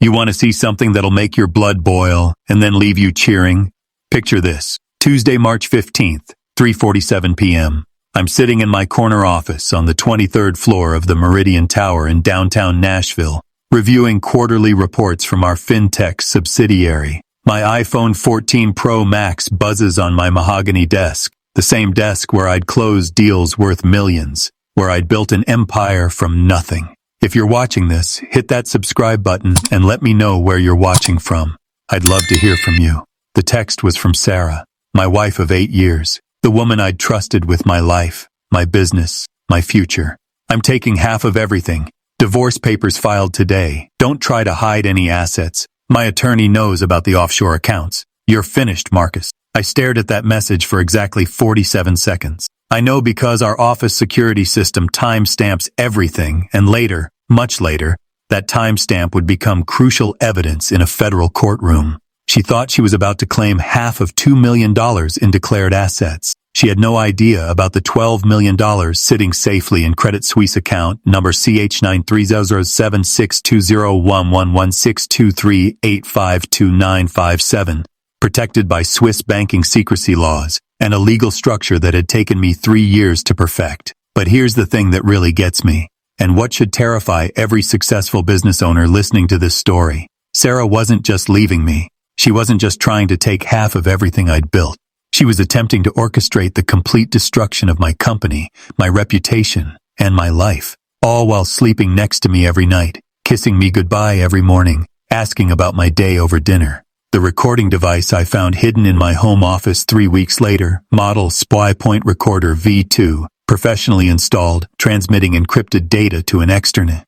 You want to see something that'll make your blood boil and then leave you cheering? Picture this. Tuesday, March 15th, 3:47 p.m. I'm sitting in my corner office on the 23rd floor of the Meridian Tower in downtown Nashville, reviewing quarterly reports from our fintech subsidiary. My iPhone 14 Pro Max buzzes on my mahogany desk, the same desk where I'd closed deals worth millions, where I'd built an empire from nothing. If you're watching this, hit that subscribe button and let me know where you're watching from. I'd love to hear from you. The text was from Sarah, my wife of 8 years, the woman I'd trusted with my life, my business, my future. I'm taking half of everything. Divorce papers filed today. Don't try to hide any assets. My attorney knows about the offshore accounts. You're finished, Marcus. I stared at that message for exactly 47 seconds. I know because our office security system timestamps everything, and later, much later, that timestamp would become crucial evidence in a federal courtroom. She thought she was about to claim half of $2 million in declared assets. She had no idea about the $12 million sitting safely in Credit Suisse account number CH93007620111623852957, protected by Swiss banking secrecy laws, and a legal structure that had taken me 3 years to perfect. But here's the thing that really gets me, and what should terrify every successful business owner listening to this story. Sarah wasn't just leaving me. She wasn't just trying to take half of everything I'd built. She was attempting to orchestrate the complete destruction of my company, my reputation, and my life, all while sleeping next to me every night, kissing me goodbye every morning, asking about my day over dinner. The recording device I found hidden in my home office 3 weeks later, model SPY Point Recorder V2, professionally installed, transmitting encrypted data to an external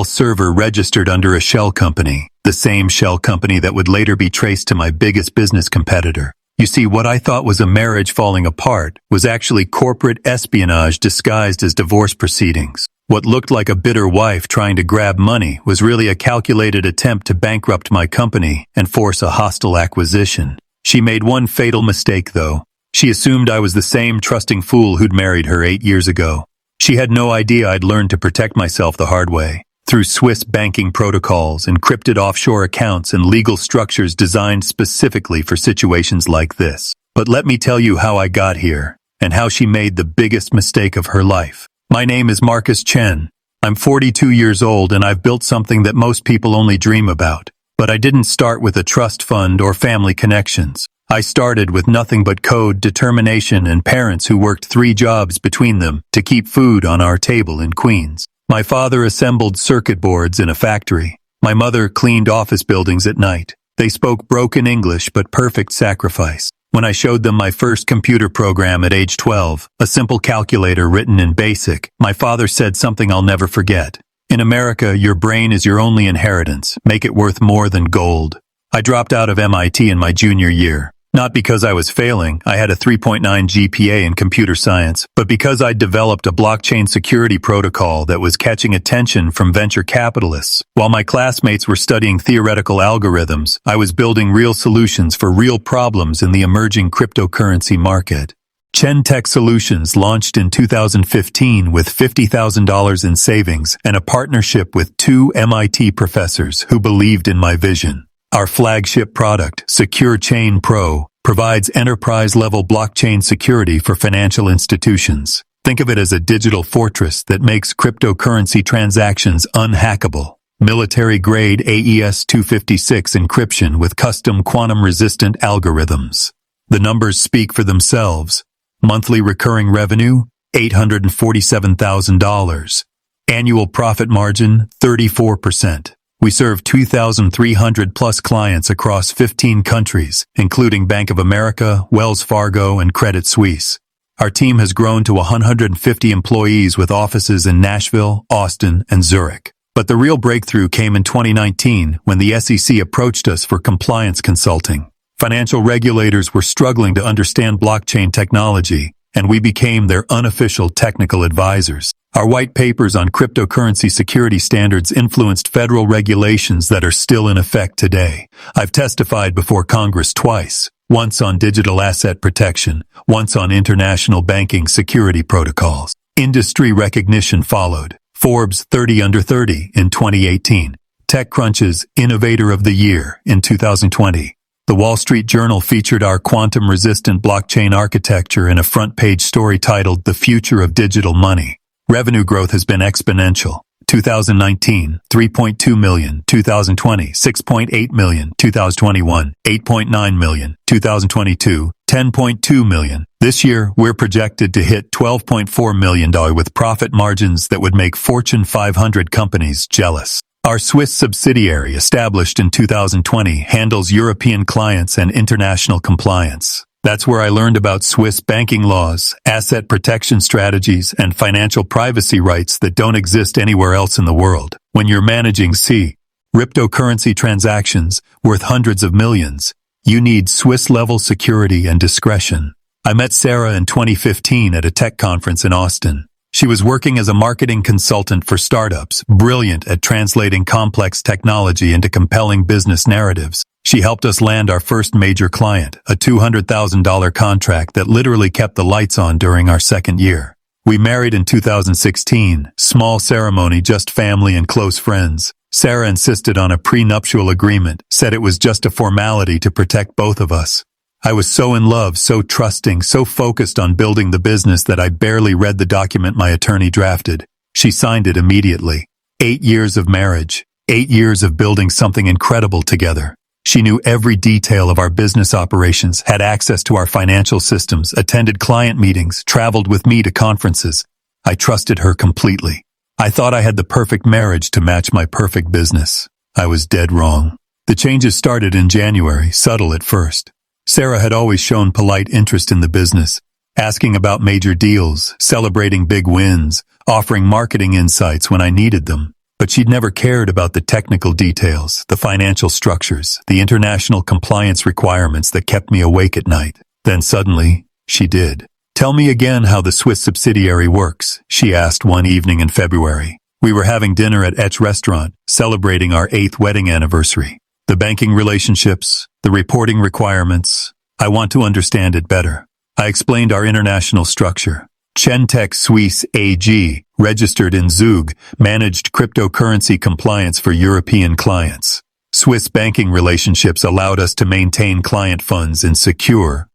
server registered under a shell company, the same shell company that would later be traced to my biggest business competitor. You see, what I thought was a marriage falling apart was actually corporate espionage disguised as divorce proceedings. What looked like a bitter wife trying to grab money was really a calculated attempt to bankrupt my company and force a hostile acquisition. She made one fatal mistake, though. She assumed I was the same trusting fool who'd married her 8 years ago. She had no idea I'd learned to protect myself the hard way, through Swiss banking protocols, encrypted offshore accounts, and legal structures designed specifically for situations like this. But let me tell you how I got here, and how she made the biggest mistake of her life. My name is Marcus Chen. I'm 42 years old, and I've built something that most people only dream about. But I didn't start with a trust fund or family connections. I started with nothing but code, determination, and parents who worked 3 jobs between them to keep food on our table in Queens. My father assembled circuit boards in a factory. My mother cleaned office buildings at night. They spoke broken English but perfect sacrifice. When I showed them my first computer program at age 12, a simple calculator written in BASIC, my father said something I'll never forget. In America, your brain is your only inheritance. Make it worth more than gold. I dropped out of MIT in my junior year. Not because I was failing, I had a 3.9 GPA in computer science, but because I developed a blockchain security protocol that was catching attention from venture capitalists. While my classmates were studying theoretical algorithms, I was building real solutions for real problems in the emerging cryptocurrency market. Chen Tech Solutions launched in 2015 with $50,000 in savings and a partnership with 2 MIT professors who believed in my vision. Our flagship product, Secure Chain Pro, provides enterprise-level blockchain security for financial institutions. Think of it as a digital fortress that makes cryptocurrency transactions unhackable. Military-grade AES-256 encryption with custom quantum-resistant algorithms. The numbers speak for themselves. Monthly recurring revenue, $847,000. Annual profit margin, 34%. We serve 2,300 plus clients across 15 countries, including Bank of America, Wells Fargo, and Credit Suisse. Our team has grown to 150 employees with offices in Nashville, Austin, and Zurich. But the real breakthrough came in 2019 when the SEC approached us for compliance consulting. Financial regulators were struggling to understand blockchain technology, and we became their unofficial technical advisors. Our white papers on cryptocurrency security standards influenced federal regulations that are still in effect today. I've testified before Congress twice, once on digital asset protection, once on international banking security protocols. Industry recognition followed. Forbes 30 Under 30 in 2018 TechCrunch's Innovator of the Year in 2020. The Wall Street Journal featured our quantum-resistant blockchain architecture in a front-page story titled The Future of Digital Money. Revenue growth has been exponential. 2019, 3.2 million. 2020, 6.8 million. 2021, 8.9 million. 2022, 10.2 million. This year, we're projected to hit $12.4 million with profit margins that would make Fortune 500 companies jealous. Our Swiss subsidiary, established in 2020, handles European clients and international compliance. That's where I learned about Swiss banking laws, asset protection strategies, and financial privacy rights that don't exist anywhere else in the world. When you're managing cryptocurrency transactions worth hundreds of millions, you need Swiss-level security and discretion. I met Sarah in 2015 at a tech conference in Austin. She was working as a marketing consultant for startups, brilliant at translating complex technology into compelling business narratives. She helped us land our first major client, a $200,000 contract that literally kept the lights on during our second year. We married in 2016, small ceremony, just family and close friends. Sarah insisted on a prenuptial agreement, said it was just a formality to protect both of us. I was so in love, so trusting, so focused on building the business that I barely read the document my attorney drafted. She signed it immediately. 8 years of marriage, 8 years of building something incredible together. She knew every detail of our business operations, had access to our financial systems, attended client meetings, traveled with me to conferences. I trusted her completely. I thought I had the perfect marriage to match my perfect business. I was dead wrong. The changes started in January, subtle at first. Sarah had always shown polite interest in the business, asking about major deals, celebrating big wins, offering marketing insights when I needed them. But she'd never cared about the technical details, the financial structures, the international compliance requirements that kept me awake at night. Then suddenly, she did. "Tell me again how the Swiss subsidiary works," she asked one evening in February. We were having dinner at Etch Restaurant, celebrating our 8th wedding anniversary. "The banking relationships, the reporting requirements. I want to understand it better." I explained our international structure. Chentech Suisse AG, registered in Zug, managed cryptocurrency compliance for European clients. Swiss banking relationships allowed us to maintain client funds in secure,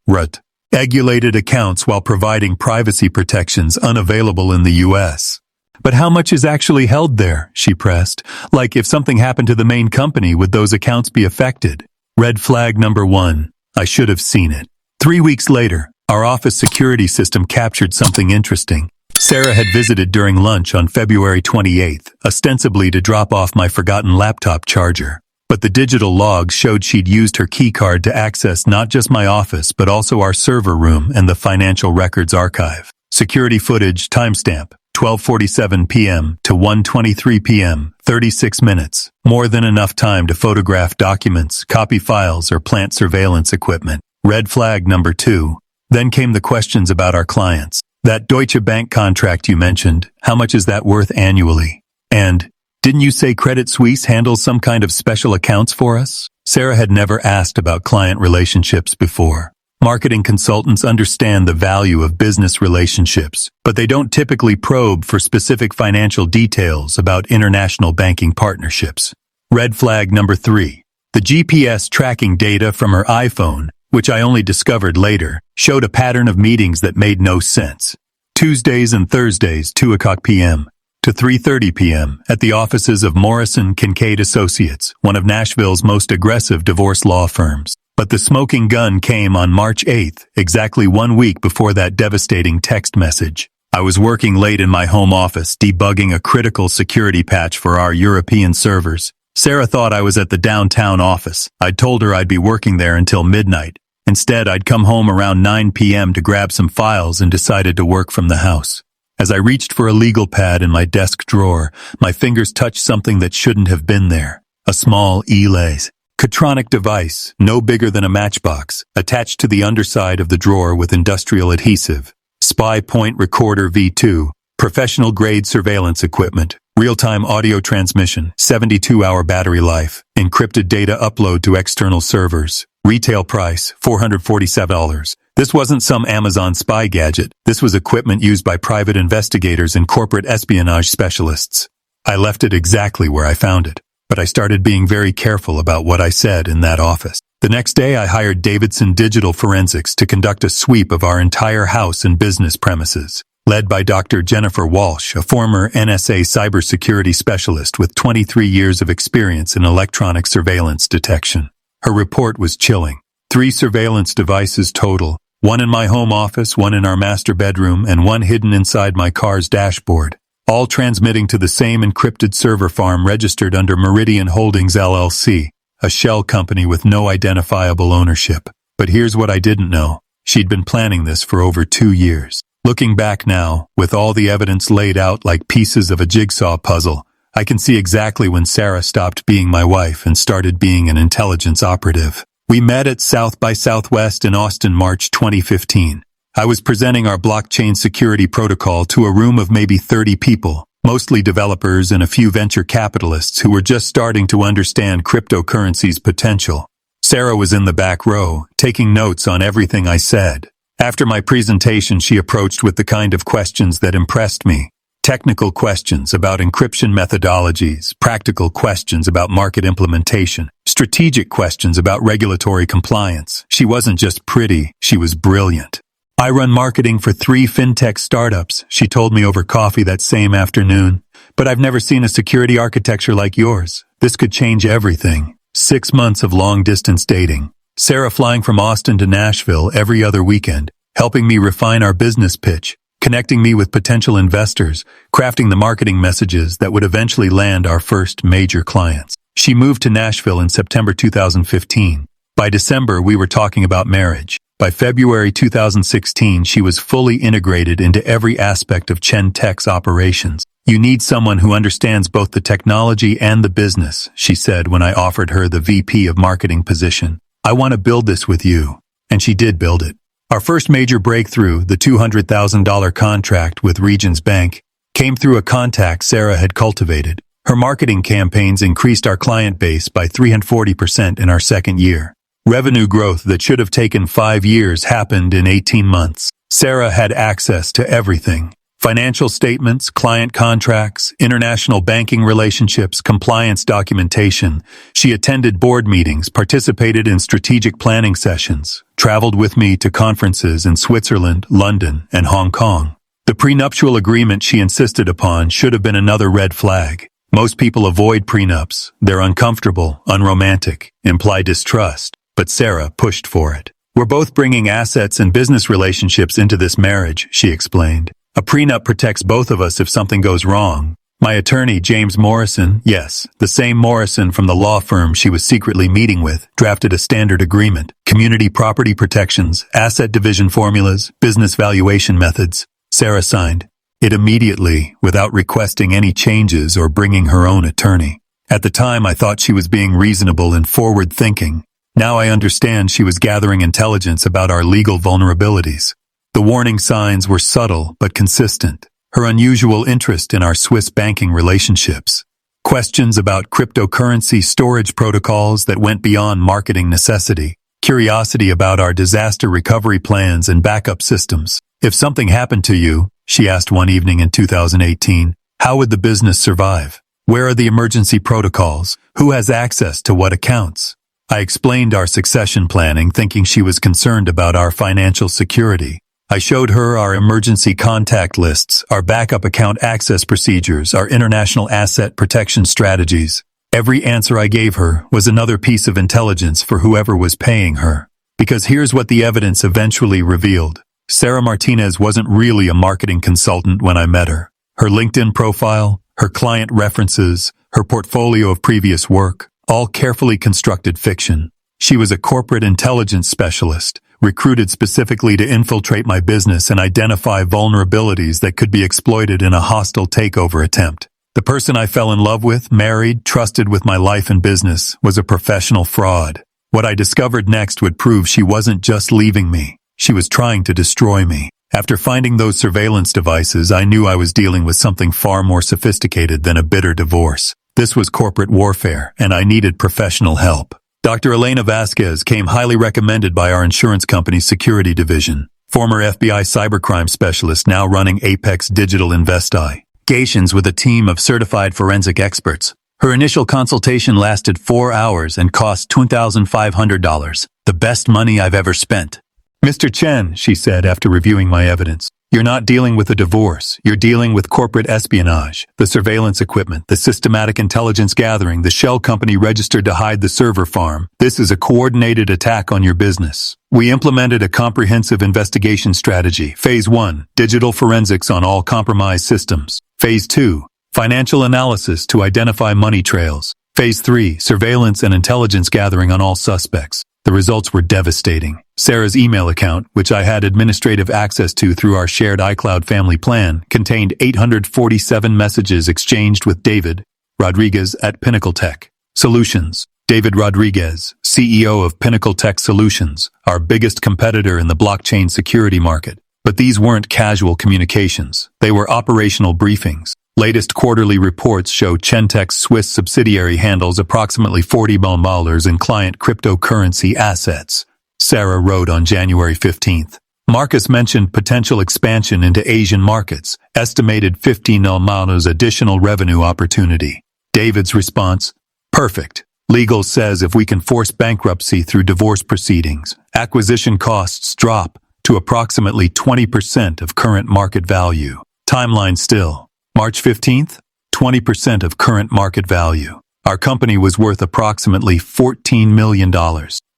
regulated accounts while providing privacy protections unavailable in the U.S. "But how much is actually held there?" she pressed. "Like, if something happened to the main company, would those accounts be affected?" Red flag number 1. I should have seen it. 3 weeks later, our office security system captured something interesting. Sarah had visited during lunch on February 28th, ostensibly to drop off my forgotten laptop charger. But the digital logs showed she'd used her keycard to access not just my office but also our server room and the financial records archive. Security footage timestamp: 12:47 p.m. to 1:23 p.m., 36 minutes. More than enough time to photograph documents, copy files, or plant surveillance equipment. Red flag number 2. Then came the questions about our clients. "That Deutsche Bank contract you mentioned, how much is that worth annually? And, didn't you say Credit Suisse handles some kind of special accounts for us?" Sarah had never asked about client relationships before. Marketing consultants understand the value of business relationships, but they don't typically probe for specific financial details about international banking partnerships. Red flag number 3. The GPS tracking data from her iPhone, which I only discovered later, showed a pattern of meetings that made no sense. Tuesdays and Thursdays, 2 o'clock p.m. to 3:30 p.m. at the offices of Morrison Kincaid Associates, one of Nashville's most aggressive divorce law firms. But the smoking gun came on March 8th, exactly 1 week before that devastating text message. I was working late in my home office, debugging a critical security patch for our European servers. Sarah thought I was at the downtown office. I'd told her I'd be working there until midnight. Instead, I'd come home around 9 p.m. to grab some files and decided to work from the house. As I reached for a legal pad in my desk drawer, my fingers touched something that shouldn't have been there. A small electronic device, no bigger than a matchbox, attached to the underside of the drawer with industrial adhesive. Spy Point Recorder V2, professional-grade surveillance equipment, real-time audio transmission, 72-hour battery life, encrypted data upload to external servers. Retail price, $447. This wasn't some Amazon spy gadget. This was equipment used by private investigators and corporate espionage specialists. I left it exactly where I found it. but I started being very careful about what I said in that office. The next day, I hired Davidson Digital Forensics to conduct a sweep of our entire house and business premises, led by Dr. Jennifer Walsh, a former NSA cybersecurity specialist with 23 years of experience in electronic surveillance detection. Her report was chilling. 3 surveillance devices total, 1 in my home office, 1 in our master bedroom, and 1 hidden inside my car's dashboard, all transmitting to the same encrypted server farm registered under Meridian Holdings LLC, a shell company with no identifiable ownership. But here's what I didn't know. She'd been planning this for over 2 years. Looking back now, with all the evidence laid out like pieces of a jigsaw puzzle, I can see exactly when Sarah stopped being my wife and started being an intelligence operative. We met at South by Southwest in Austin, March 2015. I was presenting our blockchain security protocol to a room of maybe 30 people, mostly developers and a few venture capitalists who were just starting to understand cryptocurrency's potential. Sarah was in the back row, taking notes on everything I said. After my presentation, she approached with the kind of questions that impressed me. Technical questions about encryption methodologies, practical questions about market implementation, strategic questions about regulatory compliance. She wasn't just pretty, she was brilliant. I run marketing for 3 fintech startups, she told me over coffee that same afternoon. But I've never seen a security architecture like yours. This could change everything. 6 months of long-distance dating. Sarah flying from Austin to Nashville every other weekend, helping me refine our business pitch, connecting me with potential investors, crafting the marketing messages that would eventually land our first major clients. She moved to Nashville in September 2015. By December, we were talking about marriage. By February 2016, she was fully integrated into every aspect of Chen Tech's operations. You need someone who understands both the technology and the business, she said when I offered her the VP of marketing position. I want to build this with you. And she did build it. Our first major breakthrough, the $200,000 contract with Regions Bank, came through a contact Sarah had cultivated. Her marketing campaigns increased our client base by 340% in our second year. Revenue growth that should have taken 5 years happened in 18 months. Sarah had access to everything. Financial statements, client contracts, international banking relationships, compliance documentation. She attended board meetings, participated in strategic planning sessions, traveled with me to conferences in Switzerland, London, and Hong Kong. The prenuptial agreement she insisted upon should have been another red flag. Most people avoid prenups. They're uncomfortable, unromantic, imply distrust. But Sarah pushed for it. We're both bringing assets and business relationships into this marriage, she explained. A prenup protects both of us if something goes wrong. My attorney, James Morrison, yes, the same Morrison from the law firm she was secretly meeting with, drafted a standard agreement, community property protections, asset division formulas, business valuation methods. Sarah signed it immediately, without requesting any changes or bringing her own attorney. At the time, I thought she was being reasonable and forward-thinking. Now I understand she was gathering intelligence about our legal vulnerabilities. The warning signs were subtle but consistent. Her unusual interest in our Swiss banking relationships. Questions about cryptocurrency storage protocols that went beyond marketing necessity. Curiosity about our disaster recovery plans and backup systems. If something happened to you, she asked one evening in 2018, how would the business survive? Where are the emergency protocols? Who has access to what accounts? I explained our succession planning, thinking she was concerned about our financial security. I showed her our emergency contact lists, our backup account access procedures, our international asset protection strategies. Every answer I gave her was another piece of intelligence for whoever was paying her. Because here's what the evidence eventually revealed. Sarah Martinez wasn't really a marketing consultant when I met her. Her LinkedIn profile, her client references, her portfolio of previous work, all carefully constructed fiction. She was a corporate intelligence specialist, recruited specifically to infiltrate my business and identify vulnerabilities that could be exploited in a hostile takeover attempt. The person I fell in love with, married, trusted with my life and business, was a professional fraud. What I discovered next would prove she wasn't just leaving me. She was trying to destroy me. After finding those surveillance devices, I knew I was dealing with something far more sophisticated than a bitter divorce. This was corporate warfare, and I needed professional help. Dr. Elena Vasquez came highly recommended by our insurance company's security division, former FBI cybercrime specialist now running Apex Digital Investigations with a team of certified forensic experts. Her initial consultation lasted 4 hours and cost $2,500, the best money I've ever spent. Mr. Chen, she said after reviewing my evidence, you're not dealing with a divorce. You're dealing with corporate espionage, the surveillance equipment, the systematic intelligence gathering, the shell company registered to hide the server farm. This is a coordinated attack on your business. We implemented a comprehensive investigation strategy. Phase 1, digital forensics on all compromised systems. Phase 2, financial analysis to identify money trails. Phase 3, surveillance and intelligence gathering on all suspects. The results were devastating. Sarah's email account, which I had administrative access to through our shared iCloud family plan, contained 847 messages exchanged with David Rodriguez at Pinnacle Tech Solutions. David Rodriguez, CEO of Pinnacle Tech Solutions, our biggest competitor in the blockchain security market. But these weren't casual communications. They were operational briefings. Latest quarterly reports show Chentech's Swiss subsidiary handles approximately $40 million in client cryptocurrency assets, Sarah wrote on January 15th. Marcus mentioned potential expansion into Asian markets, estimated $15 million additional revenue opportunity. David's response, perfect. Legal says if we can force bankruptcy through divorce proceedings, acquisition costs drop to approximately 20% of current market value. Timeline still. March 15th, 20% of current market value. Our company was worth approximately $14 million.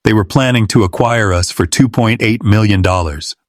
They were planning to acquire us for $2.8 million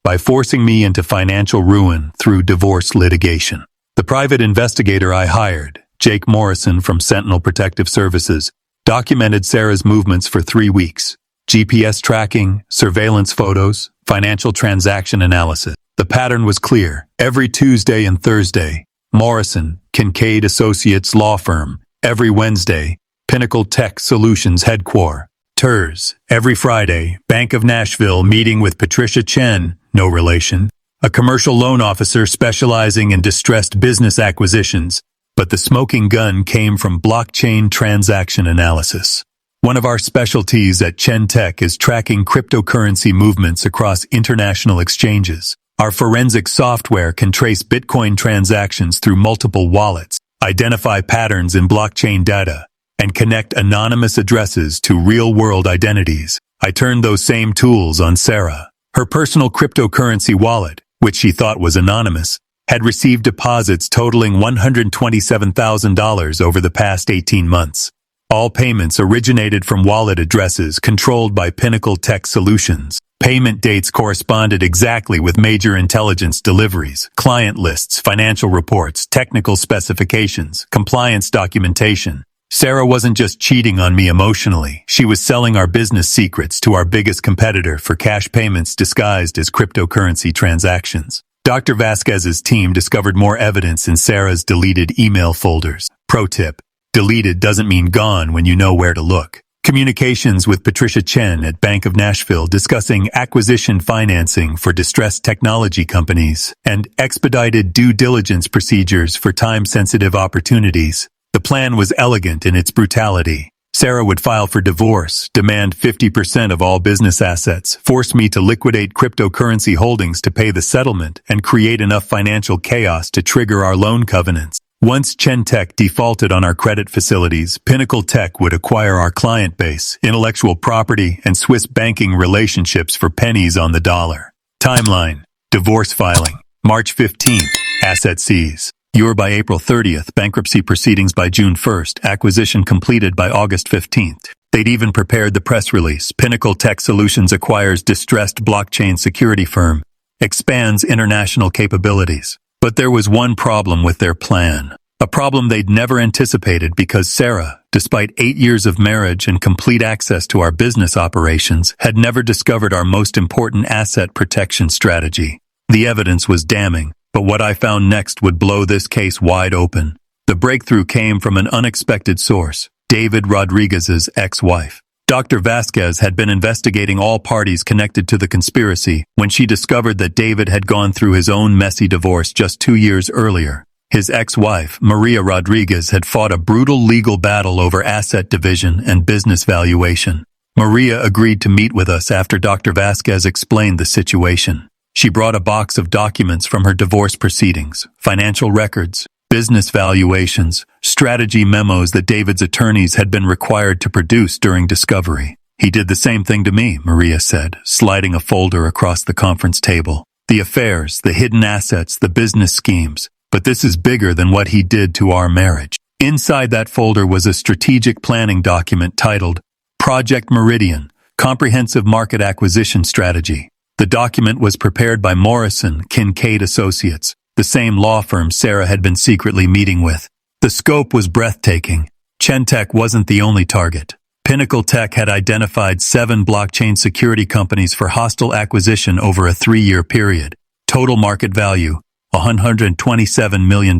by forcing me into financial ruin through divorce litigation. The private investigator I hired, Jake Morrison from Sentinel Protective Services, documented Sarah's movements for 3 weeks. GPS tracking, surveillance photos, financial transaction analysis. The pattern was clear. Every Tuesday and Thursday, Morrison, Kincaid Associates Law Firm. Every Wednesday, Pinnacle Tech Solutions Headquarters. Every Friday, Bank of Nashville meeting with Patricia Chen, no relation, a commercial loan officer specializing in distressed business acquisitions. But the smoking gun came from blockchain transaction analysis. One of our specialties at Chen Tech is tracking cryptocurrency movements across international exchanges. Our forensic software can trace Bitcoin transactions through multiple wallets, identify patterns in blockchain data, and connect anonymous addresses to real-world identities. I turned those same tools on Sarah. Her personal cryptocurrency wallet, which she thought was anonymous, had received deposits totaling $127,000 over the past 18 months. All payments originated from wallet addresses controlled by Pinnacle Tech Solutions. Payment dates corresponded exactly with major intelligence deliveries, client lists, financial reports, technical specifications, compliance documentation. Sarah wasn't just cheating on me emotionally. She was selling our business secrets to our biggest competitor for cash payments disguised as cryptocurrency transactions. Dr. Vasquez's team discovered more evidence in Sarah's deleted email folders. Pro tip: deleted doesn't mean gone when you know where to look. Communications with Patricia Chen at Bank of Nashville discussing acquisition financing for distressed technology companies and expedited due diligence procedures for time-sensitive opportunities. The plan was elegant in its brutality. Sarah would file for divorce, demand 50% of all business assets, force me to liquidate cryptocurrency holdings to pay the settlement, and create enough financial chaos to trigger our loan covenants. Once Chen Tech defaulted on our credit facilities, Pinnacle Tech would acquire our client base, intellectual property, and Swiss banking relationships for pennies on the dollar. Timeline: divorce filing, March 15th, asset seize. You're by April 30th, bankruptcy proceedings by June 1st, acquisition completed by August 15th. They'd even prepared the press release. Pinnacle Tech Solutions acquires distressed blockchain security firm, expands international capabilities. But there was one problem with their plan. A problem they'd never anticipated because Sarah, despite 8 years of marriage and complete access to our business operations, had never discovered our most important asset protection strategy. The evidence was damning, but what I found next would blow this case wide open. The breakthrough came from an unexpected source: David Rodriguez's ex-wife. Dr. Vasquez had been investigating all parties connected to the conspiracy when she discovered that David had gone through his own messy divorce just 2 years earlier. His ex-wife, Maria Rodriguez, had fought a brutal legal battle over asset division and business valuation. Maria agreed to meet with us after Dr. Vasquez explained the situation. She brought a box of documents from her divorce proceedings, financial records, business valuations, strategy memos that David's attorneys had been required to produce during discovery. He did the same thing to me, Maria said, sliding a folder across the conference table. The affairs, the hidden assets, the business schemes. But this is bigger than what he did to our marriage. Inside that folder was a strategic planning document titled Project Meridian, Comprehensive Market Acquisition Strategy. The document was prepared by Morrison, Kincaid Associates, the same law firm Sarah had been secretly meeting with. The scope was breathtaking. Chentech wasn't the only target. Pinnacle Tech had identified 7 blockchain security companies for hostile acquisition over a 3-year period. Total market value, $127 million.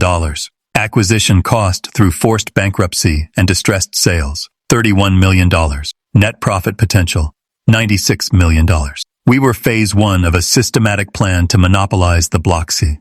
Acquisition cost through forced bankruptcy and distressed sales, $31 million. Net profit potential, $96 million. We were phase 1 of a systematic plan to monopolize the blockchain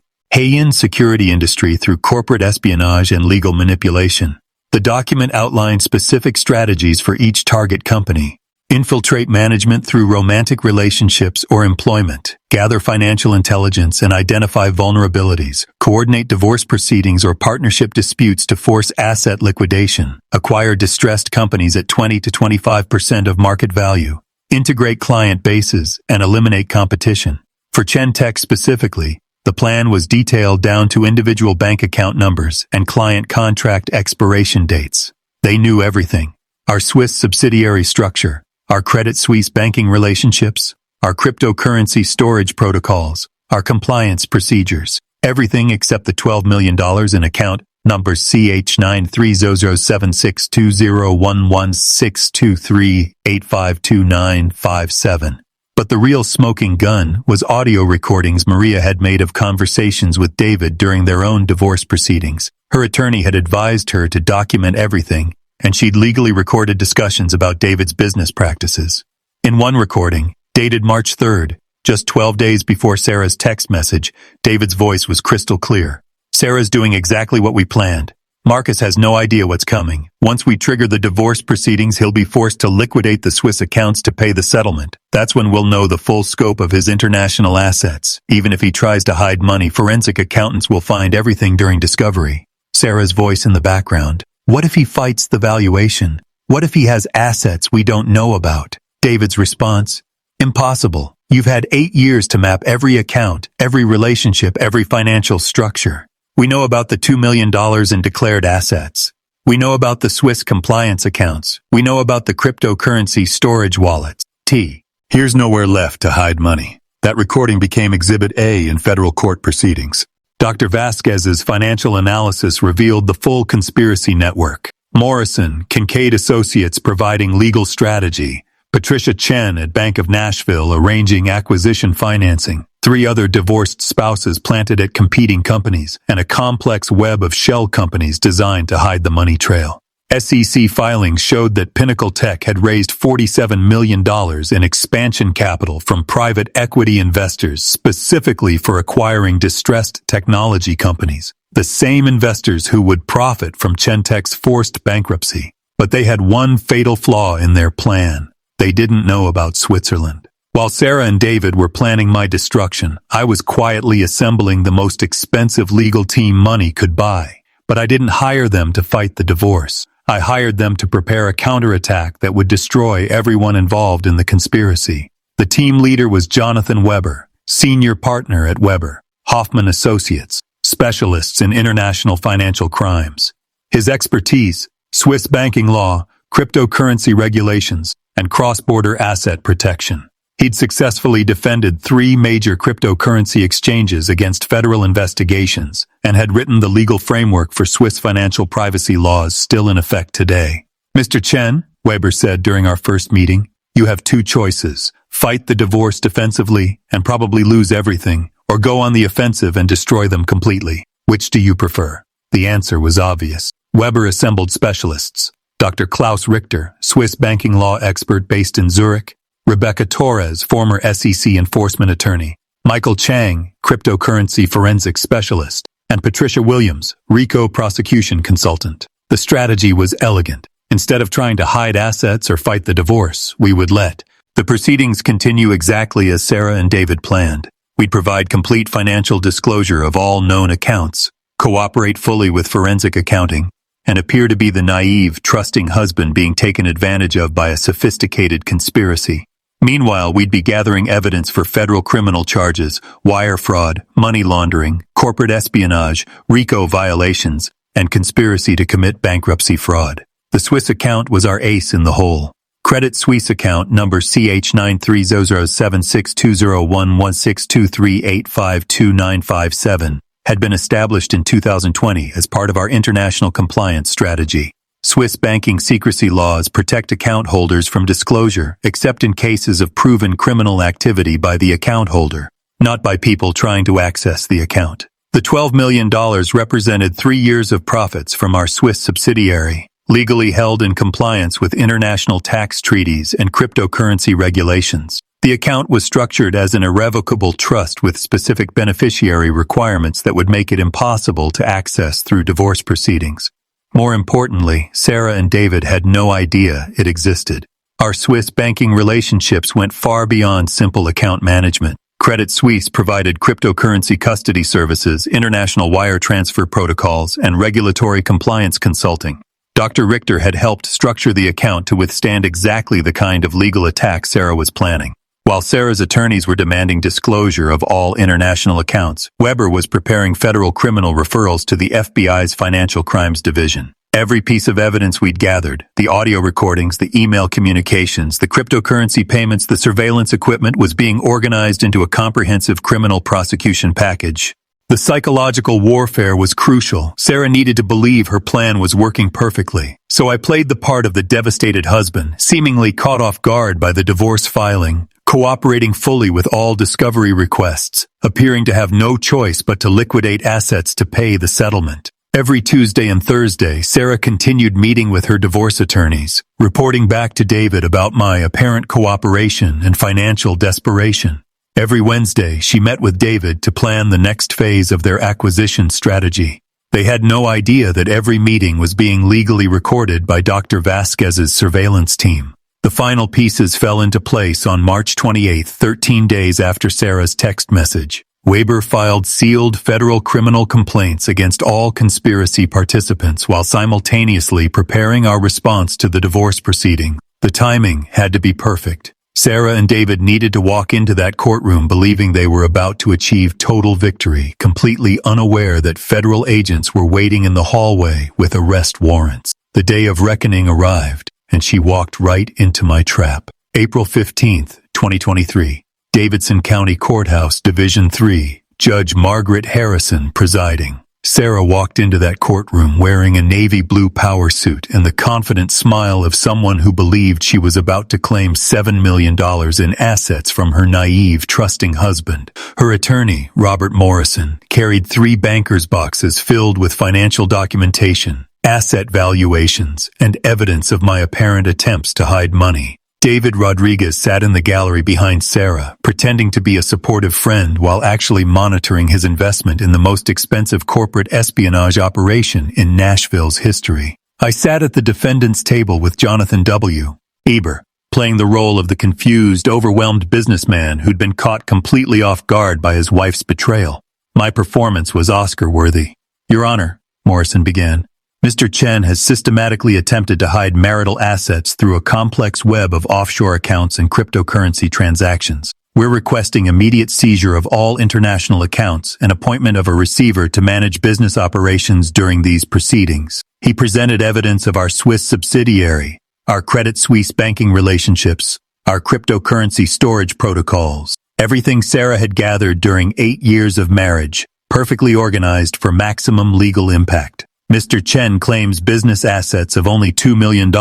security industry through corporate espionage and legal manipulation. The document outlined specific strategies for each target company. Infiltrate management through romantic relationships or employment. Gather financial intelligence and identify vulnerabilities. Coordinate divorce proceedings or partnership disputes to force asset liquidation. Acquire distressed companies at 20 to 25% of market value. Integrate client bases and eliminate competition. For Chentech specifically, the plan was detailed down to individual bank account numbers and client contract expiration dates. They knew everything. Our Swiss subsidiary structure, our Credit Suisse banking relationships, our cryptocurrency storage protocols, our compliance procedures, everything except the $12 million in account numbers CH930762011623852952957. But the real smoking gun was audio recordings Maria had made of conversations with David during their own divorce proceedings. Her attorney had advised her to document everything, and she'd legally recorded discussions about David's business practices. In one recording, dated March 3rd, just 12 days before Sarah's text message, David's voice was crystal clear. Sarah's doing exactly what we planned. Marcus has no idea what's coming. Once we trigger the divorce proceedings, he'll be forced to liquidate the Swiss accounts to pay the settlement. That's when we'll know the full scope of his international assets. Even if he tries to hide money, forensic accountants will find everything during discovery. Sarah's voice in the background. What if he fights the valuation? What if he has assets we don't know about? David's response. Impossible. You've had 8 years to map every account, every relationship, every financial structure. We know about the $2 million in declared assets. We know about the Swiss compliance accounts. We know about the cryptocurrency storage wallets. Here's nowhere left to hide money. That recording became Exhibit A in federal court proceedings. Dr. Vasquez's financial analysis revealed the full conspiracy network. Morrison, Kincaid Associates providing legal strategy. Patricia Chen at Bank of Nashville arranging acquisition financing. 3 other divorced spouses planted at competing companies, and a complex web of shell companies designed to hide the money trail. SEC filings showed that Pinnacle Tech had raised $47 million in expansion capital from private equity investors specifically for acquiring distressed technology companies, the same investors who would profit from Chentech's forced bankruptcy. But they had one fatal flaw in their plan. They didn't know about Switzerland. While Sarah and David were planning my destruction, I was quietly assembling the most expensive legal team money could buy. But I didn't hire them to fight the divorce. I hired them to prepare a counterattack that would destroy everyone involved in the conspiracy. The team leader was Jonathan Weber, senior partner at Weber, Hoffman Associates, specialists in international financial crimes. His expertise, Swiss banking law, cryptocurrency regulations, and cross-border asset protection. He'd successfully defended 3 major cryptocurrency exchanges against federal investigations and had written the legal framework for Swiss financial privacy laws still in effect today. Mr. Chen, Weber said during our first meeting, you have 2 choices. Fight the divorce defensively and probably lose everything, or go on the offensive and destroy them completely. Which do you prefer? The answer was obvious. Weber assembled specialists. Dr. Klaus Richter, Swiss banking law expert based in Zurich. Rebecca Torres, former SEC enforcement attorney, Michael Chang, cryptocurrency forensic specialist, and Patricia Williams, RICO prosecution consultant. The strategy was elegant. Instead of trying to hide assets or fight the divorce, we would let the proceedings continue exactly as Sarah and David planned. We'd provide complete financial disclosure of all known accounts, cooperate fully with forensic accounting, and appear to be the naive, trusting husband being taken advantage of by a sophisticated conspiracy. Meanwhile, we'd be gathering evidence for federal criminal charges, wire fraud, money laundering, corporate espionage, RICO violations, and conspiracy to commit bankruptcy fraud. The Swiss account was our ace in the hole. Credit Suisse account number CH9300762011623852952957 had been established in 2020 as part of our international compliance strategy. Swiss banking secrecy laws protect account holders from disclosure except in cases of proven criminal activity by the account holder, not by people trying to access the account. The $12 million represented 3 years of profits from our Swiss subsidiary, legally held in compliance with international tax treaties and cryptocurrency regulations. The account was structured as an irrevocable trust with specific beneficiary requirements that would make it impossible to access through divorce proceedings. More importantly, Sarah and David had no idea it existed. Our Swiss banking relationships went far beyond simple account management. Credit Suisse provided cryptocurrency custody services, international wire transfer protocols, and regulatory compliance consulting. Dr. Richter had helped structure the account to withstand exactly the kind of legal attack Sarah was planning. While Sarah's attorneys were demanding disclosure of all international accounts, Weber was preparing federal criminal referrals to the FBI's Financial Crimes Division. Every piece of evidence we'd gathered, the audio recordings, the email communications, the cryptocurrency payments, the surveillance equipment, was being organized into a comprehensive criminal prosecution package. The psychological warfare was crucial. Sarah needed to believe her plan was working perfectly. So I played the part of the devastated husband, seemingly caught off guard by the divorce filing, cooperating fully with all discovery requests, appearing to have no choice but to liquidate assets to pay the settlement. Every Tuesday and Thursday, Sarah continued meeting with her divorce attorneys, reporting back to David about my apparent cooperation and financial desperation. Every Wednesday, she met with David to plan the next phase of their acquisition strategy. They had no idea that every meeting was being legally recorded by Dr. Vasquez's surveillance team. The final pieces fell into place on March 28, 13 days after Sarah's text message. Weber filed sealed federal criminal complaints against all conspiracy participants while simultaneously preparing our response to the divorce proceeding. The timing had to be perfect. Sarah and David needed to walk into that courtroom believing they were about to achieve total victory, completely unaware that federal agents were waiting in the hallway with arrest warrants. The day of reckoning arrived, and she walked right into my trap. April 15, 2023. Davidson County Courthouse, Division 3, Judge Margaret Harrison presiding. Sarah walked into that courtroom wearing a navy blue power suit and the confident smile of someone who believed she was about to claim $7 million in assets from her naive, trusting husband. Her attorney, Robert Morrison, carried 3 banker's boxes filled with financial documentation, asset valuations, and evidence of my apparent attempts to hide money. David Rodriguez sat in the gallery behind Sarah, pretending to be a supportive friend while actually monitoring his investment in the most expensive corporate espionage operation in Nashville's history. I sat at the defendant's table with Jonathan W. Eber, playing the role of the confused, overwhelmed businessman who'd been caught completely off guard by his wife's betrayal. My performance was Oscar-worthy. "Your Honor," Morrison began, "Mr. Chen has systematically attempted to hide marital assets through a complex web of offshore accounts and cryptocurrency transactions. We're requesting immediate seizure of all international accounts and appointment of a receiver to manage business operations during these proceedings." He presented evidence of our Swiss subsidiary, our Credit Suisse banking relationships, our cryptocurrency storage protocols, everything Sarah had gathered during 8 years of marriage, perfectly organized for maximum legal impact. "Mr. Chen claims business assets of only $2 million,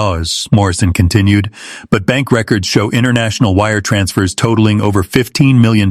Morrison continued, but bank records show international wire transfers totaling over $15 million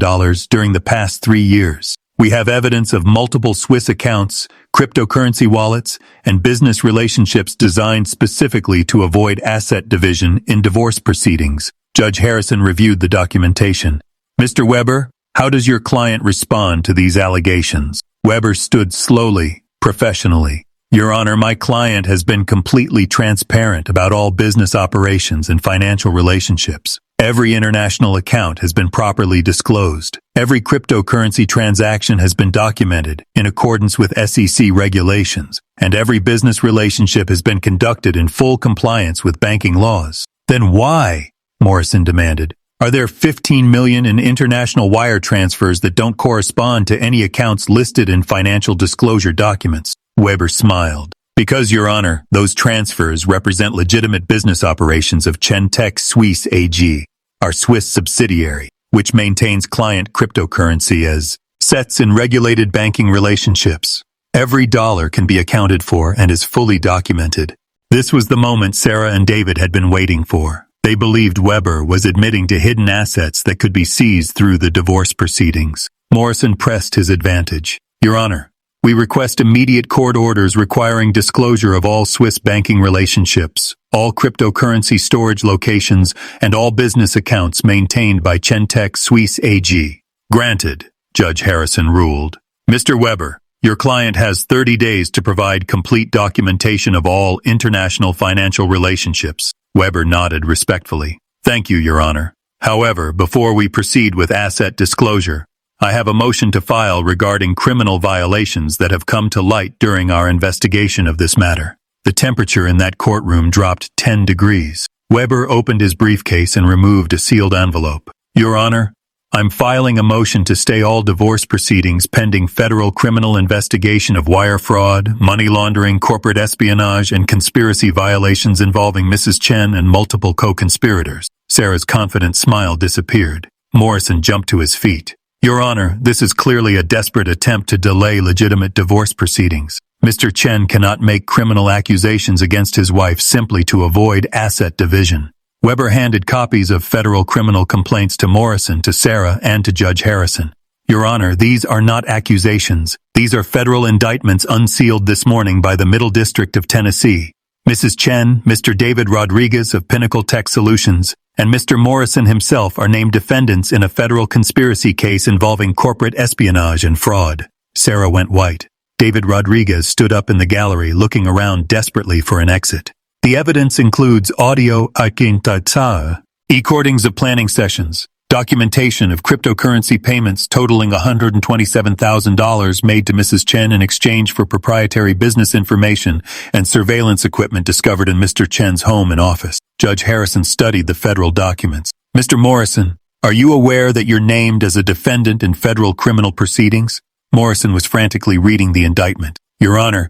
during the past 3 years. We have evidence of multiple Swiss accounts, cryptocurrency wallets, and business relationships designed specifically to avoid asset division in divorce proceedings." Judge Harrison reviewed the documentation. "Mr. Weber, how does your client respond to these allegations?" Weber stood slowly, professionally. "Your Honor, my client has been completely transparent about all business operations and financial relationships. Every international account has been properly disclosed. Every cryptocurrency transaction has been documented in accordance with SEC regulations, and every business relationship has been conducted in full compliance with banking laws. Then why, Morrison demanded, are there 15 million in international wire transfers that don't correspond to any accounts listed in financial disclosure documents? Weber smiled. Because, Your Honor, those transfers represent legitimate business operations of Chentech Suisse AG, our Swiss subsidiary, which maintains client cryptocurrency as sets in regulated banking relationships. Every dollar can be accounted for and is fully documented. This was the moment Sarah and David had been waiting for. They believed Weber was admitting to hidden assets that could be seized through the divorce proceedings. Morrison pressed his advantage. Your Honor, we request immediate court orders requiring disclosure of all Swiss banking relationships, all cryptocurrency storage locations, and all business accounts maintained by Chentech Suisse AG. Granted, Judge Harrison ruled. Mr. Weber, your client has 30 days to provide complete documentation of all international financial relationships. Weber nodded respectfully. Thank you, Your Honor. However, before we proceed with asset disclosure, I have a motion to file regarding criminal violations that have come to light during our investigation of this matter. The temperature in that courtroom dropped 10 degrees. Weber opened his briefcase and removed a sealed envelope. Your Honor, I'm filing a motion to stay all divorce proceedings pending federal criminal investigation of wire fraud, money laundering, corporate espionage, and conspiracy violations involving Mrs. Chen and multiple co-conspirators. Sarah's confident smile disappeared. Morrison jumped to his feet. Your Honor, this is clearly a desperate attempt to delay legitimate divorce proceedings. Mr. Chen cannot make criminal accusations against his wife simply to avoid asset division. Weber handed copies of federal criminal complaints to Morrison, to Sarah, and to Judge Harrison. Your Honor, these are not accusations. These are federal indictments unsealed this morning by the Middle District of Tennessee. Mrs. Chen, Mr. David Rodriguez of Pinnacle Tech Solutions, and Mr. Morrison himself are named defendants in a federal conspiracy case involving corporate espionage and fraud. Sarah went white. David Rodriguez stood up in the gallery, looking around desperately for an exit. The evidence includes audio, recordings of planning sessions, documentation of cryptocurrency payments totaling $127,000 made to Mrs. Chen in exchange for proprietary business information and surveillance equipment discovered in Mr. Chen's home and office. Judge Harrison studied the federal documents. Mr. Morrison, are you aware that you're named as a defendant in federal criminal proceedings? Morrison was frantically reading the indictment. Your Honor,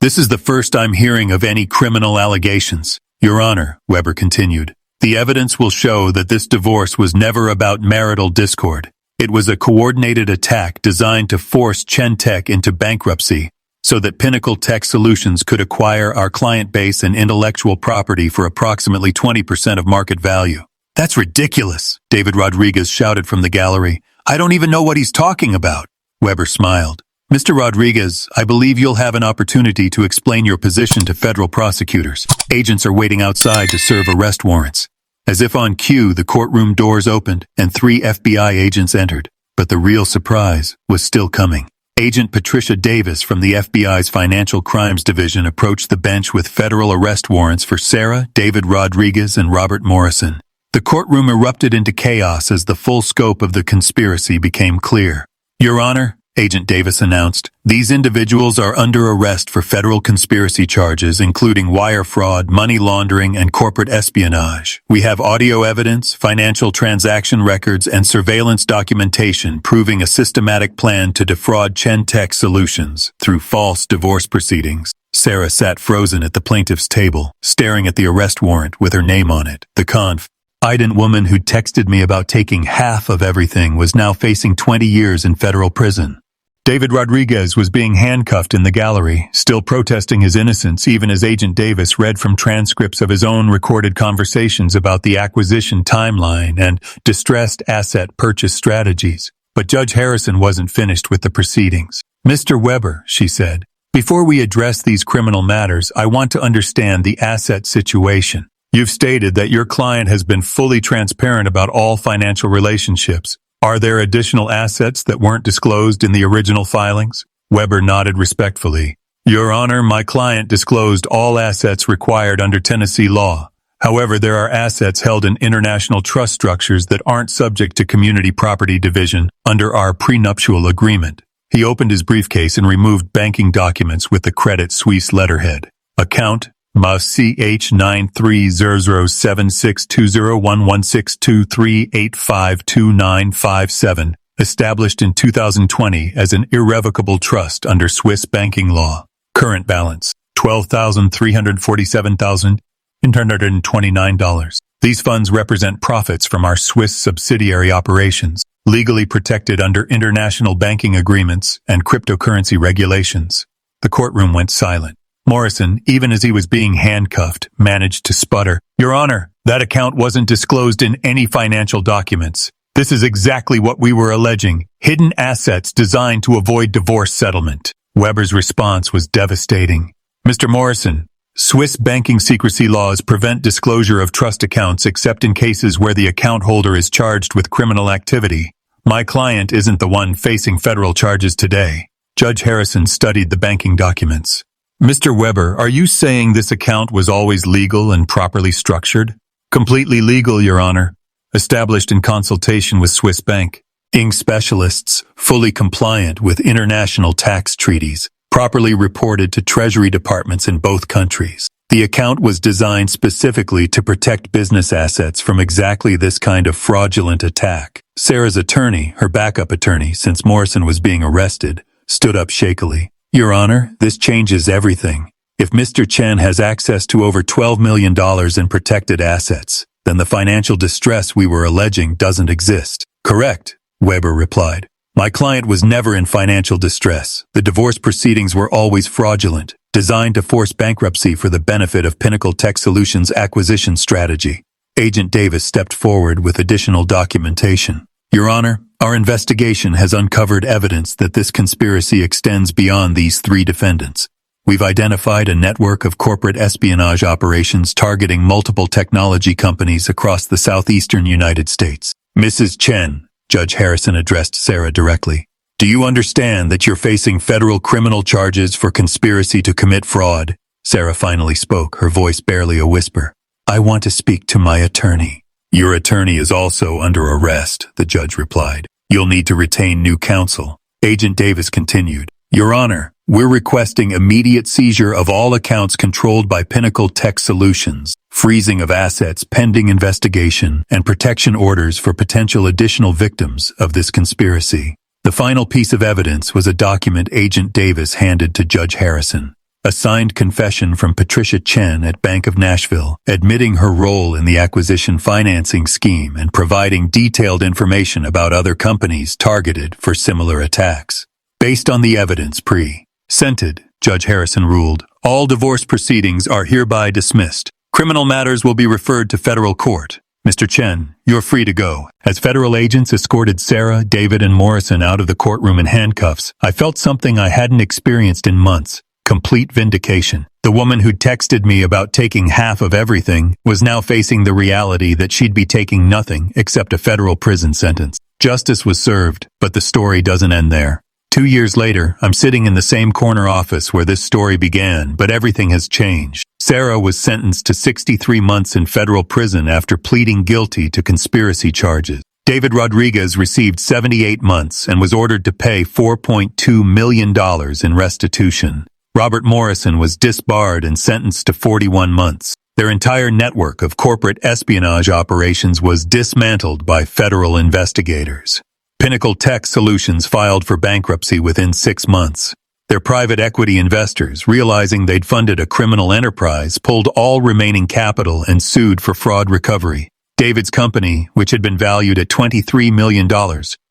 this is the first I'm hearing of any criminal allegations. Your Honor, Weber continued, the evidence will show that this divorce was never about marital discord. It was a coordinated attack designed to force Chentech into bankruptcy so that Pinnacle Tech Solutions could acquire our client base and intellectual property for approximately 20% of market value. That's ridiculous, David Rodriguez shouted from the gallery. I don't even know what he's talking about. Weber smiled. Mr. Rodriguez, I believe you'll have an opportunity to explain your position to federal prosecutors. Agents are waiting outside to serve arrest warrants. As if on cue, the courtroom doors opened and 3 FBI agents entered. But the real surprise was still coming. Agent Patricia Davis from the FBI's Financial Crimes Division approached the bench with federal arrest warrants for Sarah, David Rodriguez, and Robert Morrison. The courtroom erupted into chaos as the full scope of the conspiracy became clear. Your Honor, Agent Davis announced, these individuals are under arrest for federal conspiracy charges including wire fraud, money laundering, and corporate espionage. We have audio evidence, financial transaction records, and surveillance documentation proving a systematic plan to defraud Chentech Solutions through false divorce proceedings. Sarah sat frozen at the plaintiff's table, staring at the arrest warrant with her name on it. The confident woman who texted me about taking half of everything was now facing 20 years in federal prison. David Rodriguez was being handcuffed in the gallery, still protesting his innocence even as Agent Davis read from transcripts of his own recorded conversations about the acquisition timeline and distressed asset purchase strategies. But Judge Harrison wasn't finished with the proceedings. Mr. Weber, she said, before we address these criminal matters, I want to understand the asset situation. You've stated that your client has been fully transparent about all financial relationships. Are there additional assets that weren't disclosed in the original filings? Weber nodded respectfully. Your Honor, my client disclosed all assets required under Tennessee law. However, there are assets held in international trust structures that aren't subject to community property division under our prenuptial agreement. He opened his briefcase and removed banking documents with the Credit Suisse letterhead. Account MAS CH93007620116238529527, established in 2020 as an irrevocable trust under Swiss banking law. Current balance, $12,347,829. These funds represent profits from our Swiss subsidiary operations, legally protected under international banking agreements and cryptocurrency regulations. The courtroom went silent. Morrison, even as he was being handcuffed, managed to sputter, "Your Honor, that account wasn't disclosed in any financial documents. This is exactly what we were alleging, hidden assets designed to avoid divorce settlement." Weber's response was devastating. "Mr. Morrison, Swiss banking secrecy laws prevent disclosure of trust accounts except in cases where the account holder is charged with criminal activity. My client isn't the one facing federal charges today." Judge Harrison studied the banking documents. "Mr. Weber, are you saying this account was always legal and properly structured?" "Completely legal, Your Honor. Established in consultation with Swiss banking specialists, fully compliant with international tax treaties, properly reported to Treasury departments in both countries. The account was designed specifically to protect business assets from exactly this kind of fraudulent attack." Sarah's attorney, her backup attorney since Morrison was being arrested, stood up shakily. "Your Honor, this changes everything. If Mr. Chen has access to over $12 million in protected assets, then the financial distress we were alleging doesn't exist." "Correct," Weber replied. "My client was never in financial distress. The divorce proceedings were always fraudulent, designed to force bankruptcy for the benefit of Pinnacle Tech Solutions' acquisition strategy." Agent Davis stepped forward with additional documentation. "Your Honor, our investigation has uncovered evidence that this conspiracy extends beyond these three defendants. We've identified a network of corporate espionage operations targeting multiple technology companies across the southeastern United States." "Mrs. Chen," Judge Harrison addressed Sarah directly, "do you understand that you're facing federal criminal charges for conspiracy to commit fraud?" Sarah finally spoke, her voice barely a whisper. "I want to speak to my attorney." "Your attorney is also under arrest," the judge replied. "You'll need to retain new counsel." Agent Davis continued, "Your Honor, we're requesting immediate seizure of all accounts controlled by Pinnacle Tech Solutions, freezing of assets pending investigation, and protection orders for potential additional victims of this conspiracy." The final piece of evidence was a document Agent Davis handed to Judge Harrison. A signed confession from Patricia Chen at Bank of Nashville, admitting her role in the acquisition financing scheme and providing detailed information about other companies targeted for similar attacks. Based on the evidence presented, Judge Harrison ruled, all divorce proceedings are hereby dismissed. Criminal matters will be referred to federal court. Mr. Chen, you're free to go. As federal agents escorted Sarah, David, and Morrison out of the courtroom in handcuffs, I felt something I hadn't experienced in months. Complete vindication. The woman who'd texted me about taking half of everything was now facing the reality that she'd be taking nothing except a federal prison sentence. Justice was served, but the story doesn't end there. 2 years later, I'm sitting in the same corner office where this story began, but everything has changed. Sarah was sentenced to 63 months in federal prison after pleading guilty to conspiracy charges. David Rodriguez received 78 months and was ordered to pay $4.2 million in restitution. Robert Morrison was disbarred and sentenced to 41 months. Their entire network of corporate espionage operations was dismantled by federal investigators. Pinnacle Tech Solutions filed for bankruptcy within 6 months. Their private equity investors, realizing they'd funded a criminal enterprise, pulled all remaining capital and sued for fraud recovery. David's company, which had been valued at $23 million,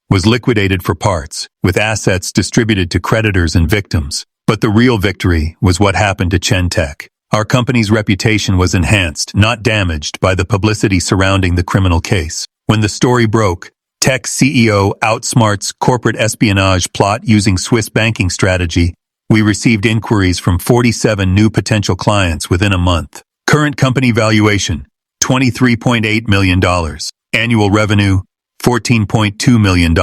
was liquidated for parts, with assets distributed to creditors and victims. But the real victory was what happened to Chen Tech. Our company's reputation was enhanced, not damaged, by the publicity surrounding the criminal case. When the story broke, Tech CEO outsmarts corporate espionage plot using Swiss banking strategy. We received inquiries from 47 new potential clients within a month. Current company valuation, $23.8 million. Annual revenue, $14.2 million.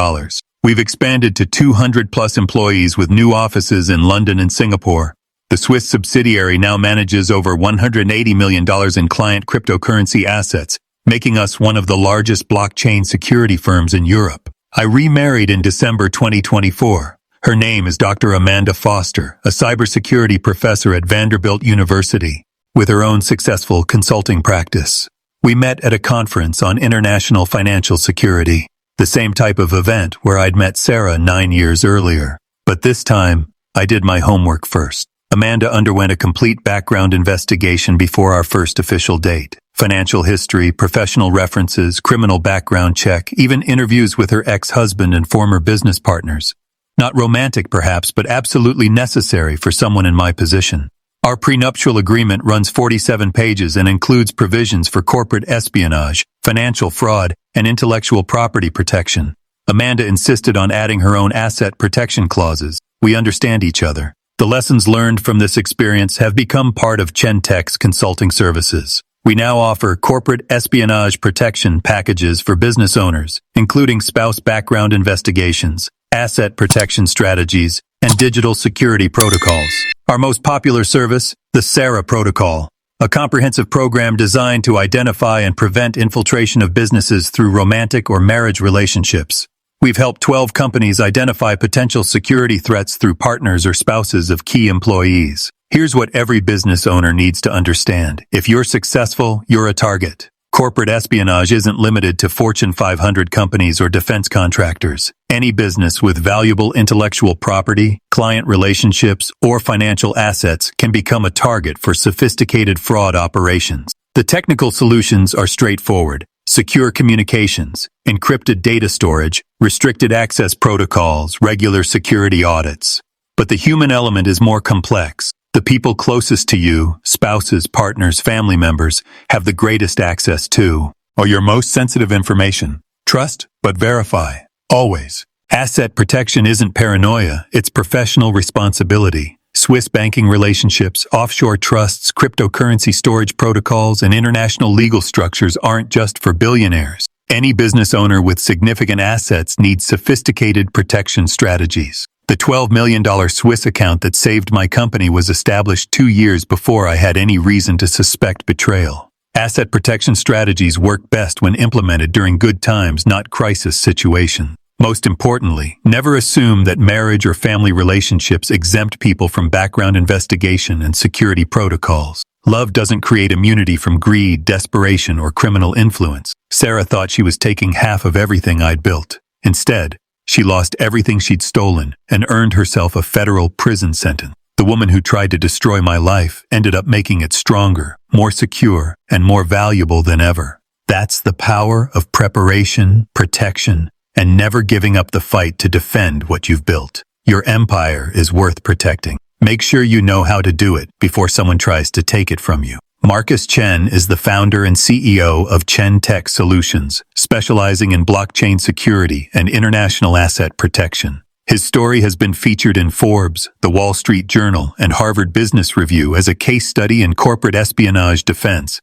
We've expanded to 200-plus employees with new offices in London and Singapore. The Swiss subsidiary now manages over $180 million in client cryptocurrency assets, making us one of the largest blockchain security firms in Europe. I remarried in December 2024. Her name is Dr. Amanda Foster, a cybersecurity professor at Vanderbilt University, with her own successful consulting practice. We met at a conference on international financial security, the same type of event where I'd met Sarah 9 years earlier. But this time, I did my homework first. Amanda underwent a complete background investigation before our first official date. Financial history, professional references, criminal background check, even interviews with her ex-husband and former business partners. Not romantic perhaps, but absolutely necessary for someone in my position. Our prenuptial agreement runs 47 pages and includes provisions for corporate espionage, financial fraud, and intellectual property protection. Amanda insisted on adding her own asset protection clauses. We understand each other. The lessons learned from this experience have become part of Chentech's consulting services. We now offer corporate espionage protection packages for business owners, including spouse background investigations, asset protection strategies, and digital security protocols. Our most popular service, the SARA Protocol, a comprehensive program designed to identify and prevent infiltration of businesses through romantic or marriage relationships. We've helped 12 companies identify potential security threats through partners or spouses of key employees. Here's what every business owner needs to understand. If you're successful, you're a target. Corporate espionage isn't limited to Fortune 500 companies or defense contractors. Any business with valuable intellectual property, client relationships, or financial assets can become a target for sophisticated fraud operations. The technical solutions are straightforward. Secure communications, encrypted data storage, restricted access protocols, regular security audits. But the human element is more complex. The people closest to you, spouses, partners, family members, have the greatest access to, or your most sensitive information. Trust, but verify. Always. Asset protection isn't paranoia, it's professional responsibility. Swiss banking relationships, offshore trusts, cryptocurrency storage protocols, and international legal structures aren't just for billionaires. Any business owner with significant assets needs sophisticated protection strategies. The $12 million Swiss account that saved my company was established 2 years before I had any reason to suspect betrayal. Asset protection strategies work best when implemented during good times, not crisis situations. Most importantly, never assume that marriage or family relationships exempt people from background investigation and security protocols. Love doesn't create immunity from greed, desperation, or criminal influence. Sarah thought she was taking half of everything I'd built. Instead, she lost everything she'd stolen and earned herself a federal prison sentence. The woman who tried to destroy my life ended up making it stronger, more secure, and more valuable than ever. That's the power of preparation, protection, and never giving up the fight to defend what you've built. Your empire is worth protecting. Make sure you know how to do it before someone tries to take it from you. Marcus Chen is the founder and CEO of Chentech Solutions, specializing in blockchain security and international asset protection. His story has been featured in Forbes, The Wall Street Journal, and Harvard Business Review as a case study in corporate espionage defense,